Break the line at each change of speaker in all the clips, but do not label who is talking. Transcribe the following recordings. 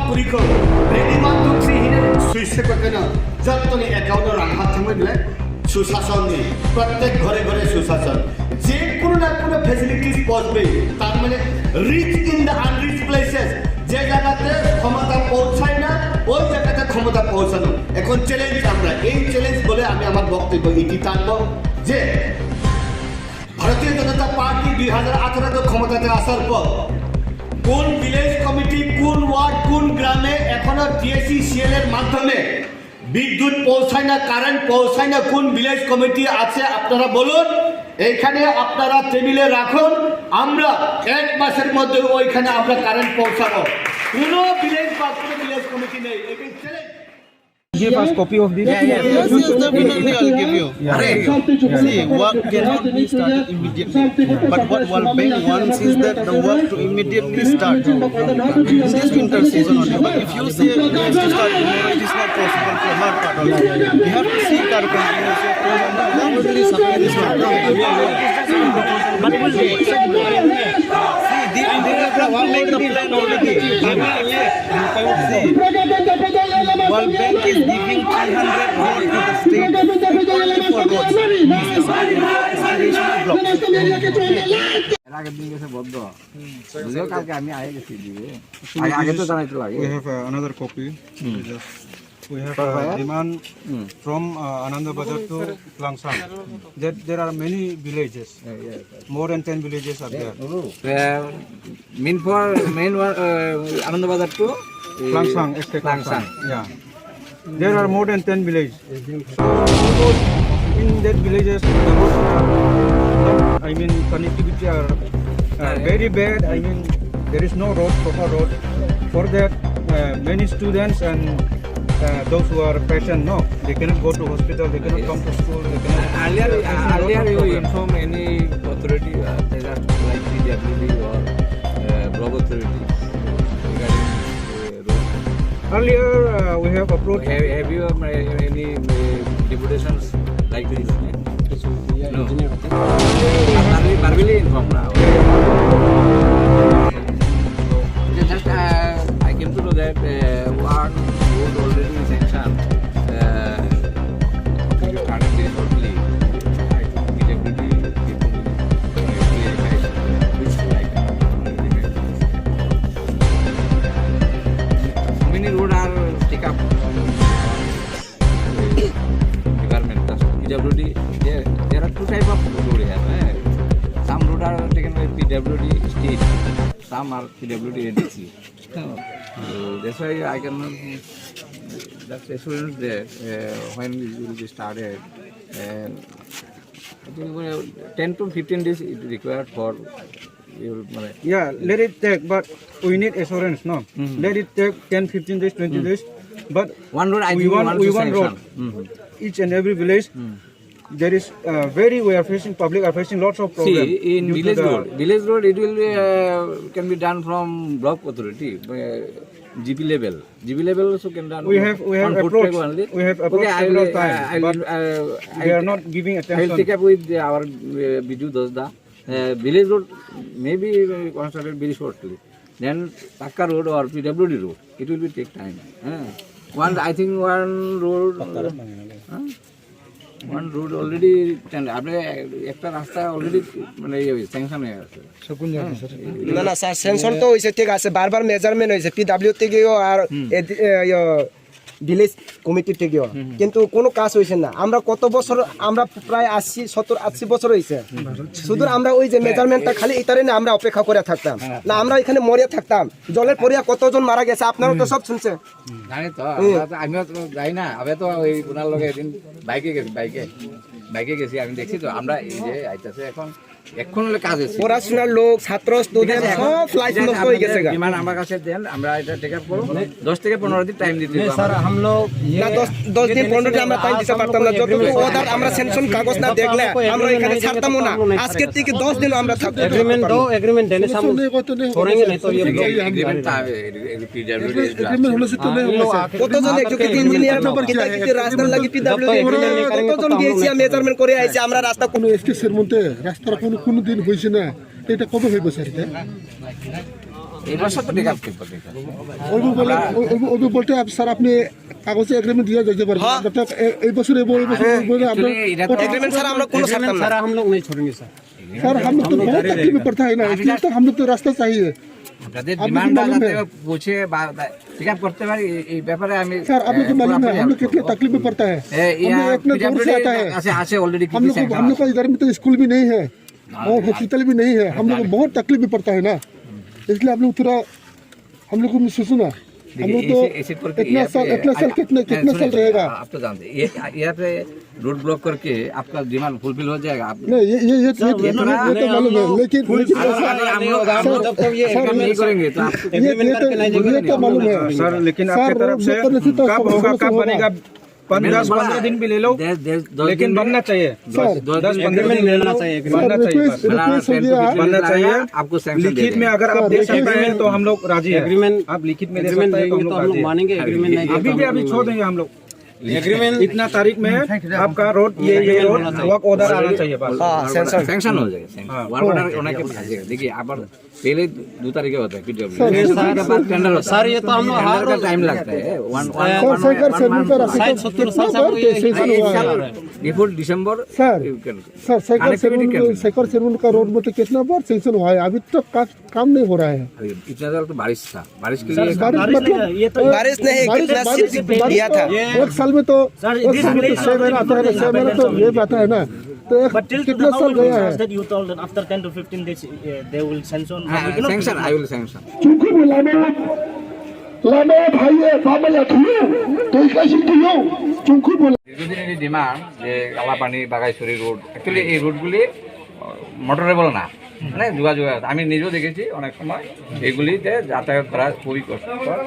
पुरीखौ रेडिमा दुखि हिने सुइसे ककना जत्तनि एकाउन्ट रांहात थांबाय सुशासननि प्रत्येक घरे घरे सुशासन जे কোনো না কোনো ফ্যাসিলিটিস পৌঁছবে তার মানে রিচ ইন দ্য আনরিচ প্লেসেস যে জায়গাতে ক্ষমতা পৌঁছায় না ওই জায়গাতে ক্ষমতা পৌঁছানো এখন চ্যালেঞ্জ আমরা এই চ্যালেঞ্জ বলে আমি আমার বক্তব্য এটি টানব যে ভারতীয় জনতা পার্টি 2018 ক্ষমতাতে আসার পর কোন ভিলেজ কমিটি কোন ওয়ার্ড কোন গ্রামে এখনো টিএসসি সিএল এর মাধ্যমে বিদ্যুৎ পৌঁছায় না কারেন্ট পৌঁছায় না কোন ভিলেজ কমিটি আছে আপনারা বলুন এইখানে আপনারা টেবিলে রাখুন আমরা এক মাসের মধ্যে ওইখানে আমরা কারেন্ট পৌঁছাবো কোনো ভিলেজ বা কোনো ভিলেজ কমিটি নেই এটি challenge
Give us copy of this.
Yes, definitely I'll give you. See, work cannot be started immediately. But what World Bank wants is that the work to immediately start in this winter season only. But if you say it has to start tomorrow, it is not possible for our part also. We have to seek our continuous already supply this one. But see, they have made the plan already. See, World Bank is giving 300 crore to the state for roads. This is aspirational block.
আগে দিন গেছে বদ্ধ বুঝলো কালকে আমি আগে গেছি দিবে আগে তো জানাইতে লাগে
We have another copy. We have a demand from Ananda Bazar to Langsang. There are many villages. More than 10 villages are there.
main one Ananda Bazar to
Langsang,
Langsang.
Yeah. There are more than 10 villages. So in that villages, the roads are not, I mean, connectivity are very bad. I mean, there is no road, proper road. For that, many students and those who are patient, no, they cannot go to hospital, they cannot come to school. They cannot,
earlier you inform any authority like PWD or block authority regarding road.
earlier we have approached.
Have you any deputations like this? No. Barbili inform now. Just I came to know that one road already sanctioned. Started there shortly. I think PWD people which like how many road are take up government PWD there are two type of road here some road are taken by PWD state some are PWD ADC so that's why I can that's assurance there when it will be started I think 10 to 15 days it required for
Yeah, let it take, but we need assurance, no? Let it take 10, 15 days, 20 days. But
one road I think
we want road. Each and every village, there is we are facing, public are facing lots of problems.
See, in village road, it will can be done from block authority, GP level. GP level also can done.
We have approached. We have approached several times, but they are not giving
I
attention.
will take up with our Biju Dosda. Village road may be constructed very shortly. Then Taka road or PWD road, it will be take time. I think one road. One road already একটা রাস্তা already মানে sanction হয়ে আছে
না না sir sanction তো হইছে ঠিক আছে বারবার মেজারমেন্ট হইছে পিডব্লিউ থেকেও আর ভিলেজ কমিটি থেকেও কিন্তু কোনো কাজ হইছে না আমরা কত বছর আমরা প্রায় 70-80 বছর হইছে শুধু আমরা ওই যে মেজারমেন্টটা খালি এটারে না আমরা অপেক্ষা করে থাকতাম না আমরা এখানে মরে থাকতাম জলের পরিয়া কতজন মারা গেছে আপনারা তো সব শুনছেন
জানি তো আমিও তো যাই না আবে তো ওই কোনার লগে একদিন বাইকে গেছি আমি দেখছি তো আমরা এই যে আইতাছে এখন কাজ আছে
পড়াশোনার লোক ছাত্র স্টুডেন্ট সব ফ্লাইট নষ্ট হয়ে গেছে
বিমান আমার কাছে দেন আমরা এটা টেক আপ করব 10 থেকে 15 দিন টাইম দিতে হবে
স্যার আমরা না 10 দিন 15 দিন আমরা টাইম দিতে পারতাম না যতটুকু অর্ডার আমরা সেনশন কাগজ না দেখলে আমরা এখানে ছাড়তাম না আজকে থেকে 10 দিন আমরা থাকব
एग्रीमेंट देने से हम छोड़ेंगे नहीं तो ये
एग्रीमेंट PWD
एग्रीमेंट होने से तो नहीं होगा
কতজন এডুকেটেড ইঞ্জিনিয়ার কিতা রাস্তা লাগি পিডব্লিউডি কতজন দিয়েছি মেজারমেন্ট করে আইছে আমরা রাস্তা
কোনো এসটিসের মধ্যে রাস্তার কোনো দিন হইছে না এটা কবে হইব স্যার এটা
এবার সব তো টেক আপ করবো
ওই বলতে স্যার আপনি কাগজে এগ্রিমেন্ট দিয়ে যেতে পারবেন जब तक এই বছর আমরা
एग्रीमेंट सर हम लोग কোনো सकता
सर हम लोग नहीं छोड़ेंगे सर हम लोग तो बहुत तकलीफ में पड़ता है ना इसलिए तो हम लोग तो रास्ता चाहिए
যাদের ডিমান্ডটা যাতে পৌঁছে বা টেক আপ করতে পারি এই ব্যাপারে আমি
सर आप लोग को मालूम है हम लोग कितने तकलीफ में पड़ता है हम लोग इतना दूर से आता है
আছে অলরেডি
हम लोग का इधर में तो स्कूल भी नहीं है और हॉस्पिटल भी नहीं है हम लोग को बहुत तकलीफ में पड़ता है ना इसलिए आप लोग थोड़ा हम लोग को महसूस ना हम लोग तो इतना साल कितना साल रहेगा
आप तो जानते हैं यहाँ पे रोड ब्लॉक करके आपका डिमांड फुलफिल हो जाएगा आप
नहीं ये तो मालूम है लेकिन
हम लोग नहीं करेंगे तो
ये तो मालूम है
सर लेकिन आपकी तरफ से कब होगा कब बनेगा 10-15 दिन भी ले लो लेकिन बनना चाहिए 10-15 दिन बनना चाहिए बनना चाहिए
आपको
लिखित में अगर आप दे सकते हैं तो हम लोग राजी हैं एग्रीमेंट आप लिखित में दे सकते हैं तो हम लोग मानेंगे एग्रीमेंट नहीं अभी छोड़ देंगे हम लोग एग्रीमेंट इतना तारीख में आपका रोड ये रोड वर्क ऑर्डर आना चाहिए बस
सैंक्शन हो जाएगा वर्क ऑर्डर होने के बाद देखिए आप पहले 2 तारीख होता है पीडब्ल्यू के बाद टेंडर होता है सर ये तो हम लोग हर का टाइम लगता है बिफोर दिसंबर
सर शेखर सेरुन का रोड में तो कितना बार सेंक्शन हुआ है अभी तक काम नहीं हो रहा है
इतना ज्यादा तो बारिश था बारिश के लिए
बारिश नहीं कितना दिया था
एक साल में तो 6 महीना आता है ना 6 महीना तो ये आता है ना तो कितना साल गया है
you told them after 10 to 15 days they will sanction
sanction I will sanction
चुकी बुलाने लाने भाई बाबला थियो तो कैसे थियो चुकी बोला
দীর্ঘদিনের ডিমান্ড যে কালাপানি বাগাইছড়ি রোড অ্যাকচুয়ালি এই রোডগুলি মোটরেবল না মানে যোগাযোগ আমি নিজেও দেখেছি অনেক সময় এগুলিতে যাতায়াত করা খুবই কষ্টকর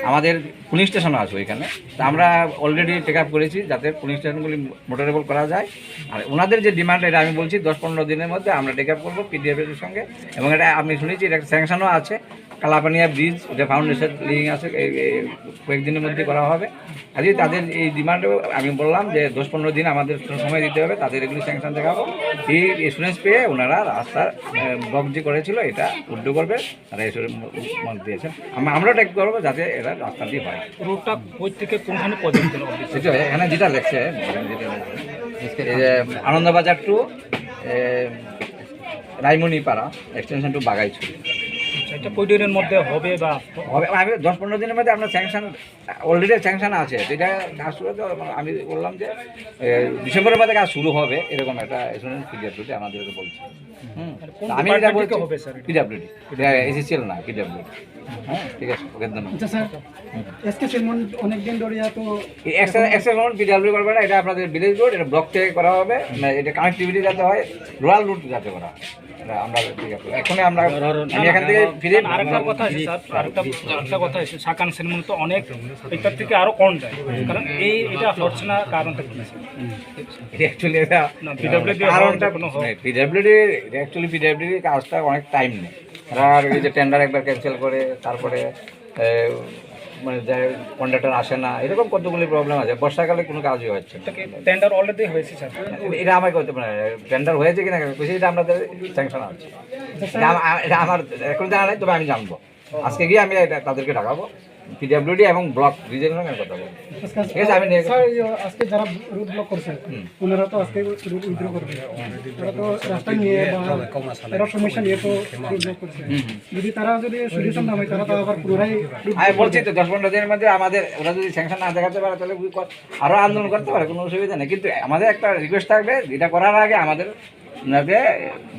আমাদের পুলিশ স্টেশনও আছে ওইখানে তো আমরা অলরেডি টেক আপ করেছি যাতে পুলিশ স্টেশনগুলি মোটরেবল করা যায় আর ওনাদের যে ডিমান্ড এটা আমি বলছি 10-15 দিনের মধ্যে আমরা টেক আপ করবো পিডিএফের সঙ্গে এবং এটা আমি শুনেছি এটা স্যাংশনও আছে কালাপানিয়া ব্রিজ এটা ফাউন্ডেশন লিঙ্ক আছে কয়েকদিনের মধ্যে করা হবে আজকে তাদের এই ডিমান্ডে আমি বললাম যে 10-15 দিন আমাদের সময় দিতে হবে তাদের এগুলি স্যাংশন দেখাবো এই ইন্স্যুরেন্স পেয়ে ওনারা রাস্তার ব্লক যে করেছিল এটা উদ্যোগ করবে তারা এসব মত দিয়েছেন আমরাও টেক করবো যাতে এরা রাস্তাটি হয়
রোডটা কই থেকে কোনখানে পর্যন্ত
এখানে যেটা লেখছে এই যে Anandabazar to Raimanipara extension to Baghaichhari
এটা কই দিনের মধ্যে হবে বা
হবে আমি 10-15 দিনের মধ্যে আপনার স্যাংশন অলরেডি স্যাংশন আছে এটা কাজ শুরু হতে আমি বললাম যে ডিসেম্বরের মধ্যে কাজ শুরু হবে এরকম একটা ইন্স্যুরেন্স পিডব্লিউডি আমাদেরকে বলছে আমি এটা বলছি
হবে স্যার
পিডব্লিউডি এটা এসএসএল না পিডব্লিউডি হ্যাঁ ঠিক আছে ওকে ধন্যবাদ
আচ্ছা স্যার এসকে সেমন অনেক দিন ধরে তো
এক্সট্রা পিডব্লিউ করবে না এটা আপনাদের ভিলেজ রোড এটা ব্লক থেকে করা হবে এটা কানেক্টিভিটি যাতে হয় রুরাল রুট যাতে করা আমরা ঠিক আছে এখনই আমরা আমি এখান থেকে ফিরে
আরেকটা কথা আছে স্যার আরেকটা কথা আছে সাকান সেনমন তো অনেক এটার থেকে আরো কম যায় কারণ এটা হচ্ছে না কারণটা কি আছে
অ্যাকচুয়ালি এটা পিডব্লিউডি কারণটা কোনো পিডব্লিউডি অ্যাকচুয়ালি পিডব্লিউডি কাজটা অনেক টাইম নেয় আর এই যে টেন্ডার একবার ক্যান্সেল করে তারপরে মানে কন্ডাক্টর আসে না এরকম কতগুলি প্রবলেম আছে বর্ষাকালে কোনো কাজই হচ্ছে
টেন্ডার অলরেডি হয়েছে স্যার
এটা আমাকে করতে পারে টেন্ডার হয়েছে কিনা এটা আপনাদের স্যাংশন আছে এটা আমার এখন জানা নাই তবে আমি জানবো আজকে গিয়ে আমি এটা তাদেরকে ডাকাবো পিডব্লিউডি এবং ব্লক রিজনের সঙ্গে কথা বলবো ঠিক আছে আমি
আজকে যারা রুট ব্লক করছে ওনারা তো আজকে রুট উইথড্র করবে তারা তো রাস্তা নিয়ে বা সমস্যা নিয়ে তো রুট ব্লক করছে যদি তারা যদি সলিউশন না হয় তারা তো আবার পুরোটাই
আমি বলছি তো 10-15 দিনের মধ্যে আমাদের ওরা যদি স্যাংশন না দেখাতে পারে তাহলে আরও আন্দোলন করতে পারে কোনো অসুবিধা নেই কিন্তু আমাদের একটা রিকোয়েস্ট থাকবে এটা করার আগে আমাদের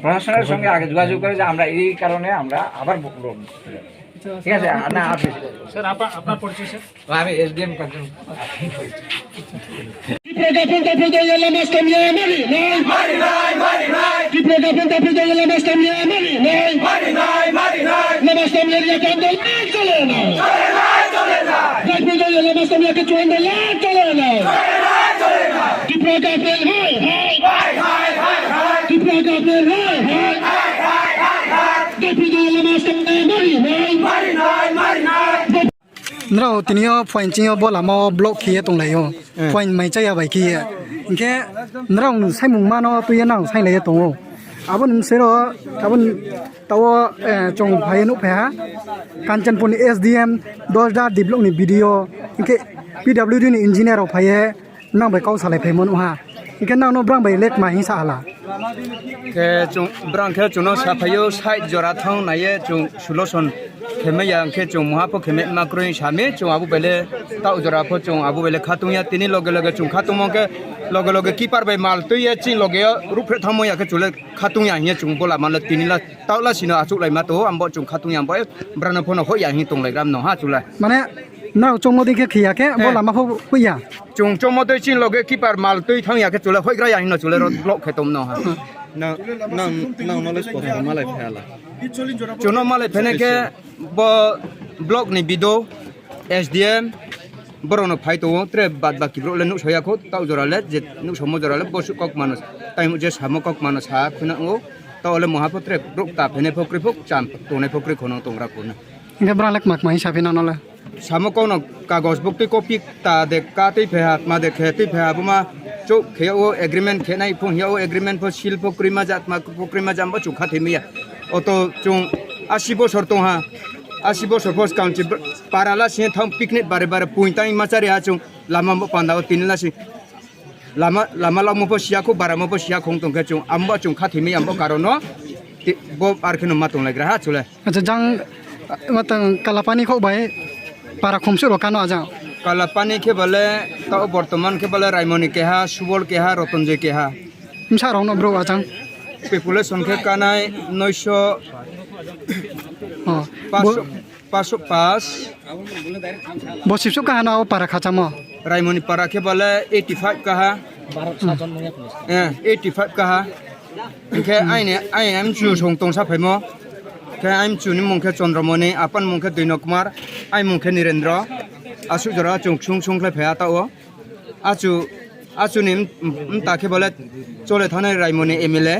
প্রশাসনের সঙ্গে আগে যোগাযোগ করে যে আমরা এই কারণে আমরা আবার ঠিক আছে না আপনি
স্যার আপনার পরিচয় স্যার
আমি SDM Curzon
nrao tinio point chingo bola mo block khie tong lai yo point mai cha ya bai khie inke nrao nu sai mung ma no tu ya nang sai lai tong abon sero abon tawo chong bhai nu pha kanchanpur ni SDM 10 da develop ni video inke PWD ni engineer of phaye nang bai kau salai phaimon ha inke nang no brang bai lek ma hi sa ala
ke chung brang ke chung no sa phayo sai jora thong na ye chung solution khemai yang ke chung muha po khemai makroi same chung abu bele tau jora po chung abu bele khatung ya tini loge loge chung khatung mo ke loge loge keeper bai mal tu ye chin loge rup phe thamo ya ke chule khatung ya ye chung bola mal tini la tau la sino achu lai ma to ambo chung khatung ya boy brana phono ho ya hi tung lai ram no ha chula
mane nau chong modi ke khia ke bola ma pho puya
chung chong mo to chin loge keeper mal tu thang ya ke chule hoi gra ya hi no chule ro blok khe tom no ha nang knowledge ko malai phala chuno malai phene ke bo blog ni video SDM borono phai to tre bad baki bro le nu soya ko tau jora le je nu somo jora le bosu kok manus tai mu je samo kok manus ha khuna ngo to le mohapotre bro ta phene phokri phok cham to ne phokri khono tongra ko na
inge brang lek mak mai sabi na no le
samo ko no kagos bukti copy ta de ka te phe hat ma de kheti phe buma chu kheo agreement khenai phu hiao agreement phu sil phokri ma jat ma phokri ma jam ba chu kha themia oto chung 80 বছর তো হা 80 বছর ফস county পারালা সে থাম picnic বারে বারে পুইতাই মাচারি আচুং Lama পান্দাও তিনলা C Lama Lama লামো পসিয়া কো বারামো পসিয়া খং তং খেচুং আমবা চুং খাথিমি আমবা কারণ bo arkeno matong lagra ha chule
acha jang matang kalapani kho bai para khomsu ro kano aja
kalapani ke bale ta bortoman ke bale raimoni ke ha subol ke ha rotonje ke ha
msa ro no bro ajang
population ke kanai 900 505
bosipsu ka na para khachamo
raimoni para ke bale 85 ka ha 85 ka ha ke ai am chu song tong sa phaimo ke am chu ni mongkhe chandramani apan mongkhe dinok kumar ai mongkhe nirendra asu jora chung chung chung khle phaya ta o achu nim ta ke bale chole thane raimoni MLA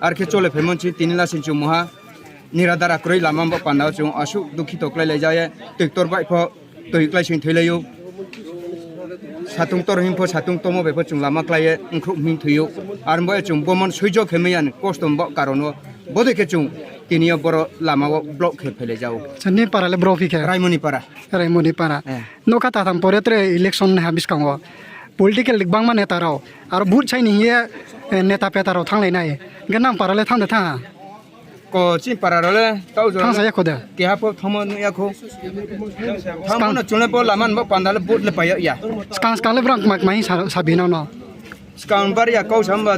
ar ke chole phaimon chi 3 la sin chu moha niradara kroi lamam ba pandao chung asu dukhi toklai le jaye tractor bai pho toiklai sin theilayo satung tor himpo satung tomo bepo chung lama klaye ngkhru min thuyo armbo chung bomon suijo khemian kostom ba karono bode ke chung tiniya boro lama block khe phele jao
chani para le bro fike
raimoni para
no kata tam pore tre election ha biskango political ligbang ma neta rao ar bhut chai ni ye neta peta rao thanglai nai ganam para le thang de tha
ko chi para role tau jo
thang sa ya khoda
ke ha po thamo ya kho thamo na chune po laman ba pandale bot le paya ya
skang le brang mak mai sabino no
skang bar ya kau samba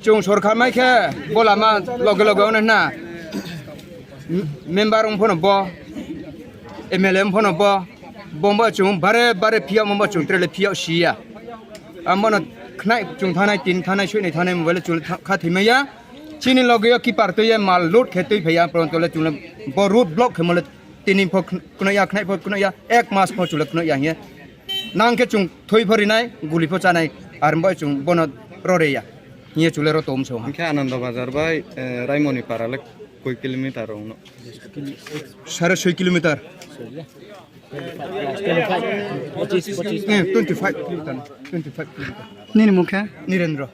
chung sorkar mai khe bolama loge loge na member on phono bo MLA phono bo bomba chung bare phiyaw bomba chung trele phiyaw sia amona khnai chung thanai tin thanai shui nei thanai mobile chung kha thimaya Chini loge ki parto ye mal load khetui phaya pronto le chung bo root block khemole tinin phok kunaya khnai phok kunaya ek mas pho chule kunaya ye nang ke chung thoi phori nai guli pho chanai armbo chung bonot roreya ye chule ro tom so
ke ananda bazar bai raimoni parale koi kilometer ono
6.5 kilometer 25 kilometer
nini mukha
Nirendra